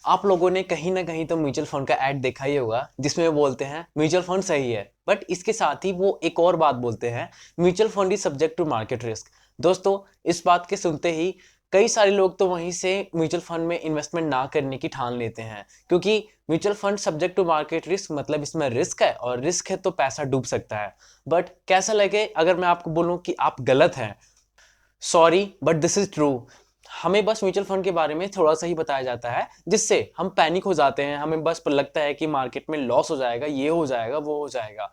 आप लोगों ने कहीं ना कहीं तो म्यूचुअल फंड का ऐड देखा ही होगा जिसमें वो बोलते हैं म्यूचुअल फंड सही है, बट इसके साथ ही वो एक और बात बोलते हैं, mutual fund is subject to market risk. दोस्तों, इस बात के सुनते ही कई सारे लोग तो वहीं से म्यूचुअल फंड में इन्वेस्टमेंट ना करने की ठान लेते हैं, क्योंकि mutual fund subject to market risk मतलब इसमें रिस्क है, और रिस्क है तो पैसा डूब सकता है। बट कैसा लगे अगर मैं आपको बोलूं कि आप गलत हैं? Sorry but this is true. हमें बस म्यूचुअल फंड के बारे में थोड़ा सा ही बताया जाता है, जिससे हम पैनिक हो जाते हैं। हमें बस लगता है कि मार्केट में लॉस हो जाएगा, ये हो जाएगा, वो हो जाएगा,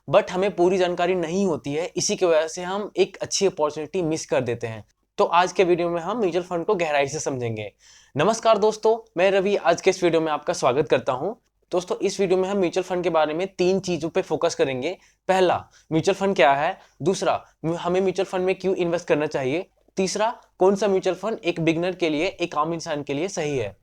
बट हमें पूरी जानकारी नहीं होती है। इसी की वजह से हम एक अच्छी अपॉर्चुनिटी मिस कर देते हैं। तो आज के वीडियो में हम म्यूचुअल फंड को गहराई से समझेंगे। नमस्कार दोस्तों, मैं रवि आज के इस वीडियो में आपका स्वागत करता हूं। दोस्तों, इस वीडियो में हम म्यूचुअल फंड के बारे में तीन चीजों पे फोकस करेंगे। पहला, म्यूचुअल फंड क्या है। दूसरा, हमें म्यूचुअल फंड में क्यों इन्वेस्ट करना चाहिए। तीसरा, कौन सा म्यूचुअल फंड एक बिगनर के लिए, एक आम इंसान के लिए सही है।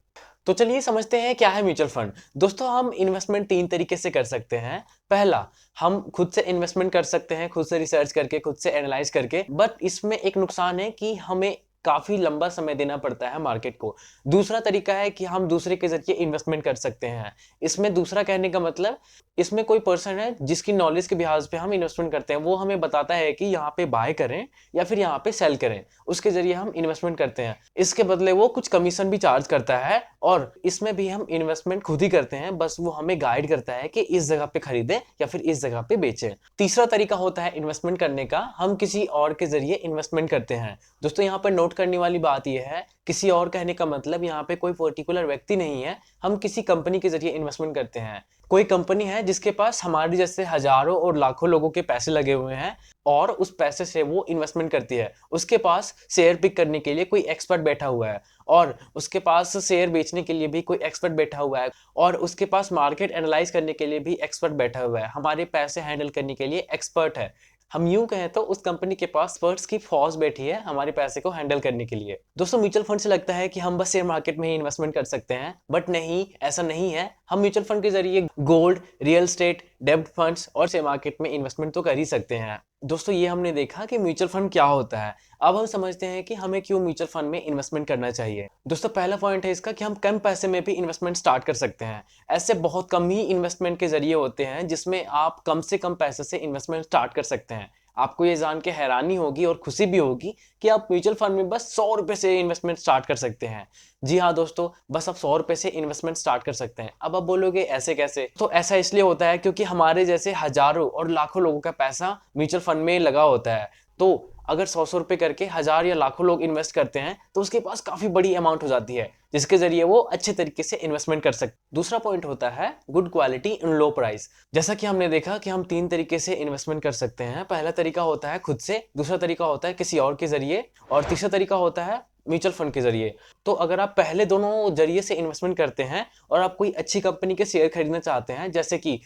तो चलिए समझते हैं क्या है म्यूचुअल फंड। दोस्तों, हम इन्वेस्टमेंट तीन तरीके से कर सकते हैं। पहला, हम खुद से इन्वेस्टमेंट कर सकते हैं, खुद से रिसर्च करके, खुद से एनालाइज करके, बट इसमें एक नुकसान है कि हमें काफी लंबा समय देना पड़ता है मार्केट को। दूसरा तरीका है कि हम दूसरे के जरिए इन्वेस्टमेंट कर सकते हैं। इसमें दूसरा कहने का मतलब, इसमें कोई पर्सन है जिसकी नॉलेज के बिहाज पे हम इन्वेस्टमेंट करते हैं, वो हमें बताता है कि यहाँ पे बाय करें या फिर यहाँ पे सेल करें, उसके जरिए हम इन्वेस्टमेंट करते हैं। इसके बदले वो कुछ कमीशन भी चार्ज करता है, और इसमें भी हम इन्वेस्टमेंट खुद ही करते हैं, बस वो हमें गाइड करता है कि इस जगह पे खरीदें या फिर इस जगह पे बेचें। तीसरा तरीका होता है इन्वेस्टमेंट करने का, हम किसी और के जरिए इन्वेस्टमेंट करते हैं। दोस्तों, यहाँ पर नोट करने वाली बात यह है, किसी और कहने का मतलब यहाँ पे कोई पर्टिकुलर व्यक्ति नहीं है, हम किसी कंपनी के जरिए इन्वेस्टमेंट करते हैं। कोई कंपनी है जिसके पास हमारे जैसे हजारों और लाखों लोगों के पैसे लगे हुए हैं, और उस पैसे से वो इन्वेस्टमेंट करती है। उसके पास शेयर पिक करने के लिए कोई एक्सपर्ट बैठा हुआ है, और उसके पास शेयर बेचने के लिए भी कोई एक्सपर्ट बैठा हुआ है, और उसके पास मार्केट एनालाइज करने के लिए भी एक्सपर्ट बैठा हुआ है, हमारे पैसे हैंडल करने के लिए एक्सपर्ट है। हम यूं कहें तो उस कंपनी के पास एक्सपर्ट्स की फौज बैठी है हमारे पैसे को हैंडल करने के लिए। दोस्तों, म्यूचुअल फंड से लगता है कि हम बस शेयर मार्केट में ही इन्वेस्टमेंट कर सकते हैं, बट नहीं, ऐसा नहीं है। हम म्यूचुअल फंड के जरिए गोल्ड, रियल एस्टेट, डेब्ट फंड्स और शेयर मार्केट में इन्वेस्टमेंट तो कर ही सकते हैं। दोस्तों, ये हमने देखा कि म्यूचुअल फंड क्या होता है। अब हम समझते हैं कि हमें क्यों म्यूचुअल फंड में इन्वेस्टमेंट करना चाहिए। दोस्तों, पहला पॉइंट है इसका कि हम कम पैसे में भी इन्वेस्टमेंट स्टार्ट कर सकते हैं। ऐसे बहुत कम ही इन्वेस्टमेंट के जरिए होते हैं जिसमें आप कम से कम पैसे से इन्वेस्टमेंट स्टार्ट कर सकते हैं। आपको ये जान के हैरानी होगी और खुशी भी होगी कि आप म्यूचुअल फंड में बस 100 रुपए से इन्वेस्टमेंट स्टार्ट कर सकते हैं। जी हाँ दोस्तों, बस आप 100 रुपए से इन्वेस्टमेंट स्टार्ट कर सकते हैं। अब आप बोलोगे ऐसे कैसे? तो ऐसा इसलिए होता है क्योंकि हमारे जैसे हजारों और लाखों लोगों का पैसा म्यूचुअल फंड में लगा होता है। तो अगर 100 रुपए करके हजार या लाखों लोग इन्वेस्ट करते हैं, तो उसके पास काफी बड़ी अमाउंट हो जाती है, जिसके जरिए वो अच्छे तरीके से इन्वेस्टमेंट कर सकते। दूसरा पॉइंट होता है good quality in low price. जैसा कि हमने देखा कि हम तीन तरीके से इन्वेस्टमेंट कर सकते हैं। पहला तरीका होता है खुद से, दूसरा तरीका होता है किसी और के जरिए, और तीसरा तरीका होता है म्यूचुअल फंड के जरिए। तो अगर आप पहले दोनों जरिए से इन्वेस्टमेंट करते हैं और आप कोई अच्छी कंपनी के शेयर खरीदना चाहते हैं, जैसे कि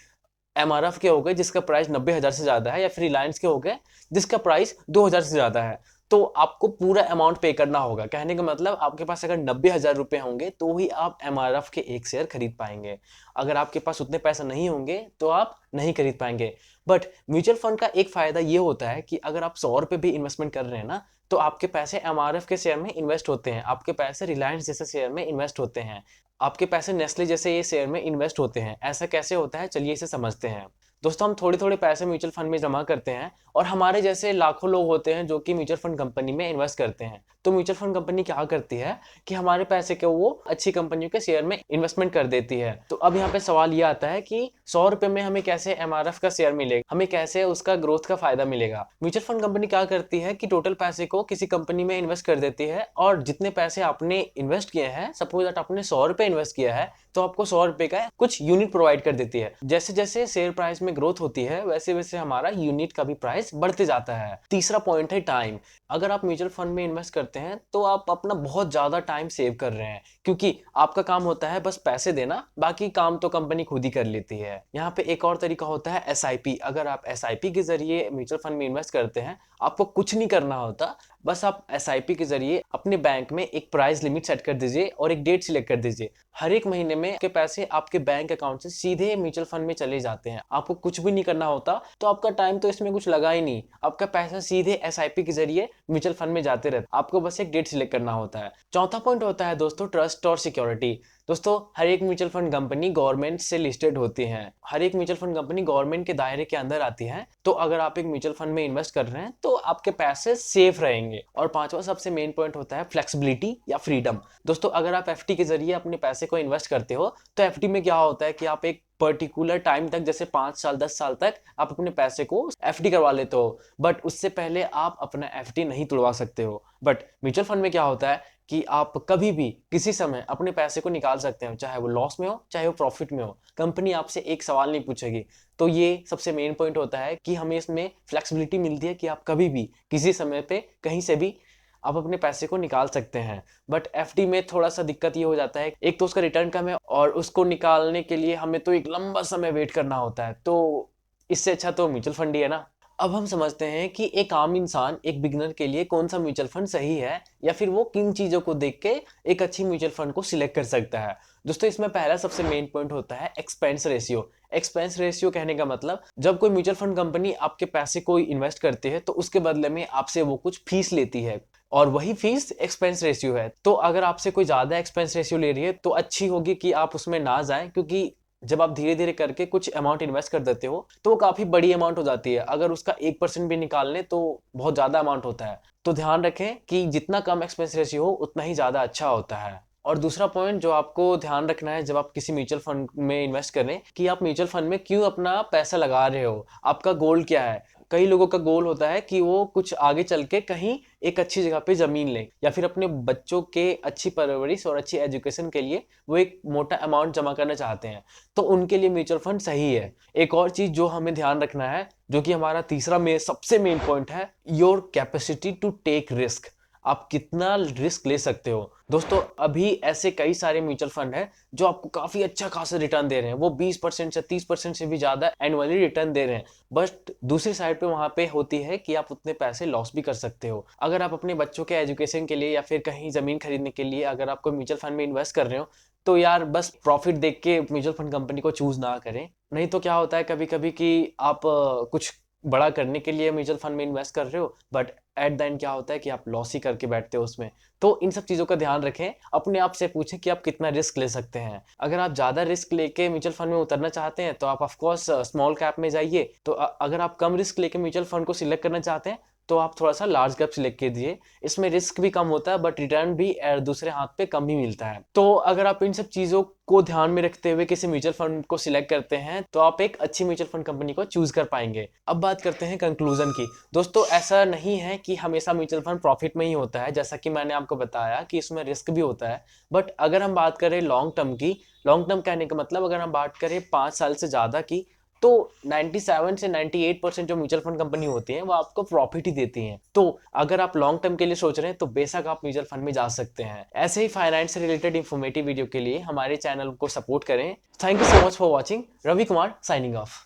एमआरएफ के हो गए जिसका प्राइस 90,000 से ज्यादा है, या फिर रिलायंस के हो गए जिसका प्राइस 2,000 से ज्यादा है, तो आपको पूरा अमाउंट पे करना होगा। कहने का मतलब, आपके पास अगर 90,000 रुपए होंगे तो ही आप एमआरएफ के एक शेयर खरीद पाएंगे। अगर आपके पास उतने पैसे नहीं होंगे तो आप नहीं खरीद पाएंगे। बट म्यूचुअल फंड का एक फायदा ये होता है कि अगर आप 100 रुपए भी इन्वेस्टमेंट कर रहे हैं ना, तो आपके पैसे एमआरएफ के शेयर में इन्वेस्ट होते हैं, आपके पैसे रिलायंस जैसे शेयर में इन्वेस्ट होते हैं, आपके पैसे नेस्ले जैसे ये शेयर में इन्वेस्ट होते हैं। ऐसा कैसे होता है, चलिए इसे समझते हैं। दोस्तों, हम थोड़े थोड़े पैसे म्यूचुअल फंड में जमा करते हैं, और हमारे जैसे लाखों लोग होते हैं जो कि म्यूचुअल फंड कंपनी में इन्वेस्ट करते हैं। तो म्यूचुअल फंड कंपनी क्या करती है कि हमारे पैसे को वो अच्छी कंपनियों के शेयर में इन्वेस्टमेंट कर देती है। तो अब यहाँ पे सवाल ये आता है कि 100 रुपए में हमें कैसे एमआरएफ का शेयर मिलेगा, हमें कैसे उसका ग्रोथ का फायदा मिलेगा। म्यूचुअल फंड कंपनी क्या करती है कि टोटल पैसे को किसी कंपनी में इन्वेस्ट कर देती है, और जितने पैसे आपने इन्वेस्ट किए हैं, सपोज दैट आपने 100 रुपए इन्वेस्ट किया है, तो आपको 100 रुपए का कुछ यूनिट प्रोवाइड कर देती है। जैसे जैसे शेयर प्राइस में ग्रोथ होती है, वैसे वैसे हमारा यूनिट का भी प्राइस बढ़ते जाता है। तीसरा पॉइंट है टाइम। अगर आप म्यूचुअल फंड में इन्वेस्ट करते हैं तो आप अपना बहुत ज्यादा टाइम सेव कर रहे हैं, क्योंकि आपका काम होता है बस पैसे देना, बाकी काम तो कंपनी खुद ही कर लेती है। यहाँ पे एक और तरीका होता है एसआईपी। अगर आप एसआईपी के जरिए म्यूचुअल फंड में इन्वेस्ट करते हैं, आपको कुछ नहीं करना होता, बस आप एसआईपी के जरिए अपने बैंक में एक प्राइस लिमिट सेट कर दीजिए और एक डेट सिलेक्ट कर दीजिए। हर एक महीने में आपके पैसे आपके बैंक अकाउंट से सीधे म्यूचुअल फंड में चले जाते हैं, आपको कुछ भी नहीं करना होता। तो आपका टाइम तो इसमें कुछ लगा ही नहीं, आपका पैसा सीधे एसआईपी के जरिए म्यूचुअल फंड में जाते रहते, आपको बस एक डेट सिलेक्ट करना होता है। चौथा पॉइंट होता है दोस्तों ट्रस्ट और सिक्योरिटी। दोस्तों हर एक म्यूचुअल फंड कंपनी गवर्नमेंट से लिस्टेड होती है, हर एक म्यूचुअल फंड कंपनी गवर्नमेंट के दायरे के अंदर आती है। तो अगर आप एक म्यूचुअल फंड में इन्वेस्ट कर रहे हैं तो आपके पैसे सेफ रहेंगे। और पांचवा सबसे मेन पॉइंट होता है फ्लेक्सिबिलिटी या फ्रीडम। दोस्तों अगर आप एफडी के जरिए अपने पैसे को इन्वेस्ट करते हो तो एफडी में क्या होता है कि आप एक पर्टिकुलर टाइम तक, जैसे 5 साल 10 साल तक आप अपने पैसे को एफडी करवा लेते हो, बट उससे पहले आप अपना एफडी नहीं तोड़वा सकते हो। बट म्यूचुअल फंड में क्या होता है कि आप कभी भी किसी समय अपने पैसे को निकाल सकते हो, चाहे वो लॉस में हो चाहे वो प्रॉफिट में हो। कंपनी आपसे एक सवाल नहीं पूछेगी। तो ये सबसे मेन पॉइंट होता है कि हमें इसमें फ्लेक्सिबिलिटी मिलती है कि आप कभी भी किसी समय पे कहीं से भी आप अपने पैसे को निकाल सकते हैं। बट एफडी में थोड़ा सा दिक्कत ये हो जाता है, एक तो उसका रिटर्न कम है और उसको निकालने के लिए हमें तो एक लंबा समय वेट करना होता है। तो इससे अच्छा तो म्यूचुअल फंड ही है ना। अब हम समझते हैं कि एक आम इंसान, एक बिगिनर के लिए कौन सा म्यूचुअल फंड सही है, या फिर वो किन चीजों को देख के एक अच्छी म्यूचुअल फंड को सिलेक्ट कर सकता है। दोस्तों इसमें पहला सबसे मेन पॉइंट होता है एक्सपेंस रेशियो। एक्सपेंस रेशियो कहने का मतलब, जब कोई म्यूचुअल फंड कंपनी आपके पैसे को इन्वेस्ट करती है तो उसके बदले में आपसे वो कुछ फीस लेती है, और वही फीस एक्सपेंस रेशियो है। तो अगर आपसे कोई ज्यादा एक्सपेंस रेशियो ले रही है तो अच्छी होगी कि आप उसमें ना जाएं, क्योंकि जब आप धीरे धीरे करके कुछ अमाउंट इन्वेस्ट कर देते हो तो वो काफी बड़ी अमाउंट हो जाती है। अगर उसका 1% भी निकाल लें तो बहुत ज्यादा अमाउंट होता है। तो ध्यान रखें कि जितना कम एक्सपेंस रेशियो हो उतना ही ज्यादा अच्छा होता है। और दूसरा पॉइंट जो आपको ध्यान रखना है जब आप किसी म्यूचुअल फंड में इन्वेस्ट करें, कि आप म्यूचुअल फंड में क्यों अपना पैसा लगा रहे हो, आपका गोल क्या है। कई लोगों का गोल होता है कि वो कुछ आगे चल के कहीं एक अच्छी जगह पे जमीन लें, या फिर अपने बच्चों के अच्छी परवरिश और अच्छी एजुकेशन के लिए वो एक मोटा अमाउंट जमा करना चाहते हैं। तो उनके लिए म्यूचुअल फंड सही है। एक और चीज जो हमें ध्यान रखना है, जो कि हमारा तीसरा में सबसे मेन पॉइंट है, your capacity to take risk. आप कितना रिस्क ले सकते हो। दोस्तों अभी ऐसे कई सारे म्यूचुअल फंड हैं जो आपको काफी अच्छा खासा रिटर्न दे रहे हैं, वो 20% से 30% से भी ज्यादा एनुअली रिटर्न दे रहे हैं। बट दूसरी साइड पे वहां पे होती है कि आप उतने पैसे लॉस भी कर सकते हो। अगर आप अपने बच्चों के एजुकेशन के लिए या फिर कहीं जमीन खरीदने के लिए अगर आप कोई म्यूचुअल फंड में इन्वेस्ट कर रहे हो, तो यार बस प्रॉफिट देख के म्यूचुअल फंड कंपनी को चूज ना करें। नहीं तो क्या होता है कभी कभी कि आप कुछ बड़ा करने के लिए म्यूचुअल फंड में इन्वेस्ट कर रहे हो, बट एट द एंड क्या होता है कि आप लॉस ही करके बैठते हो उसमें। तो इन सब चीजों का ध्यान रखें, अपने आप से पूछें कि आप कितना रिस्क ले सकते हैं। अगर आप ज्यादा रिस्क लेके म्यूचुअल फंड में उतरना चाहते हैं तो आप ऑफ कोर्स स्मॉल कैप में जाइए। तो अगर आप कम रिस्क लेके म्यूचुअल फंड को सिलेक्ट करना चाहते हैं तो आप थोड़ा सा लार्ज कैप सिलेक्ट कीजिए। इसमें रिस्क भी कम होता है बट रिटर्न भी दूसरे हाथ पे कम ही मिलता है। तो अगर आप इन सब चीजों को ध्यान में रखते हुए किसी म्यूचुअल फंड को सिलेक्ट करते हैं तो आप एक अच्छी म्यूचुअल फंड कंपनी को चूज कर पाएंगे। अब बात करते हैं कंक्लूजन की। दोस्तों ऐसा नहीं है कि हमेशा म्यूचुअल फंड प्रॉफिट में ही होता है, जैसा कि मैंने आपको बताया कि इसमें रिस्क भी होता है। बट अगर हम बात करें लॉन्ग टर्म की, लॉन्ग टर्म कहने का मतलब अगर हम बात करें 5 साल से ज्यादा की, तो 97 से 98% जो म्यूचुअल फंड कंपनी होती है वो आपको प्रॉफिट ही देती हैं। तो अगर आप लॉन्ग टर्म के लिए सोच रहे हैं तो बेशक आप म्यूचुअल फंड में जा सकते हैं। ऐसे ही फाइनेंस से रिलेटेड इंफॉर्मेटिव वीडियो के लिए हमारे चैनल को सपोर्ट करें। Thank you so much for watching. Ravi Kumar signing of.